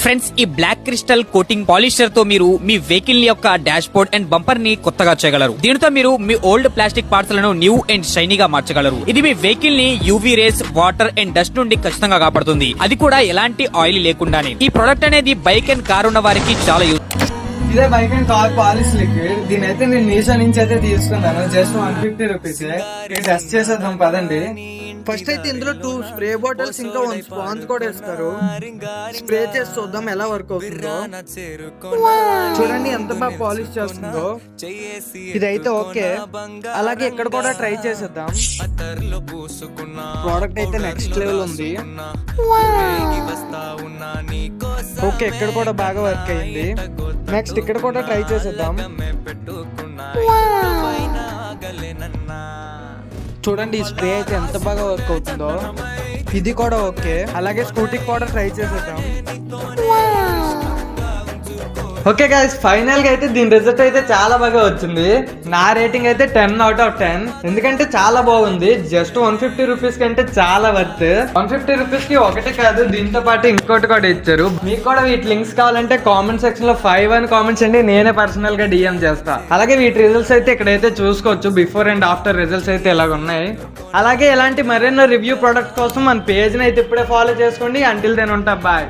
Friends, ఈ black crystal coating polisher తో మీరు మీ వెహికల్ యొక్క డాష్ బోర్డ్ అండ్ బంపర్ ని కొత్తగా చేయగలరు. దీనితో మీరు మీ ఓల్డ్ ప్లాస్టిక్ పార్ట్స్ లను న్యూ అండ్ షైనీగా మార్చగలరు. ఇది మీ వెహికల్ ని UV rays, water and dust నుండి ఖచ్చితంగా కాపాడుతుంది. అది కూడా ఎలాంటి ఆయిల్ లేకుండానే. ఈ ప్రొడక్ట్ అనేది బైక్ అండ్ కార్ ఉన్న వారికి చాలా యూజ్. ఇదే bike and car polish liquid. దీని అయితే నేను మీషో నుంచి అయితే తీసుకున్నాను. Just 150 rupees. టెస్ట్ చేసేద్దాం పదండి. ఫస్ట్ అయితే ఇందులో 2 స్ప్రే బాటిల్స్ ఇంకా 1 స్పాంజ్ కూడా ఇస్తారు. స్ప్రే చేసి చూద్దాం ఎలా వర్క్ అవుతుందో. చూడండి ఎంత బాగా పాలిష్ చేస్తుందో. ఇదైతే ఓకే. అలాగే ఇక్కడ కూడా ట్రై చేసేద్దాం. ప్రోడక్ట్ అయితే నెక్స్ట్ లెవెల్ ఉంది. ఓకే, ఇక్కడ కూడా బాగా వర్క్ అయింది. నెక్స్ట్ ఇక్కడ కూడా ట్రై చేసేద్దాం. చూడండి ఈ స్ప్రే అయితే ఎంత బాగా వర్క్ అవుతుందో. ఇది కూడా ఓకే. అలాగే స్కూటీకి కూడా ట్రై చేసేద్దాం. ఓకే గైస్, ఫైనల్ గా అయితే దీని రిజల్ట్ అయితే చాలా బాగా వచ్చింది. నా రేటింగ్ అయితే 10/10. ఎందుకంటే చాలా బాగుంది. జస్ట్ 150 రూపీస్ కంటే చాలా వర్త్. 150 రూపీస్ కి ఒకటి కాదు, దీంతో పాటు ఇంకోటి కూడా ఇచ్చారు. మీకు కూడా వీటి లింక్స్ కావాలంటే కామెంట్ సెక్షన్ లో 5 అని కామెంట్స్ అండి. నేనే పర్సనల్ గా డిఎం చేస్తా. అలాగే వీటి రిజల్ట్స్ అయితే ఇక్కడైతే చూసుకోవచ్చు. బిఫోర్ అండ్ ఆఫ్టర్ రిజల్ట్స్ అయితే ఇలాగ ఉన్నాయి. అలాగే ఇలాంటి మరెన్నో రివ్యూ ప్రొడక్ట్ కోసం మన పేజ్ ని అయితే ఇప్పుడే ఫాలో చేసుకోండి. అంటిల్ దెన్ ఉంటా, బాయ్.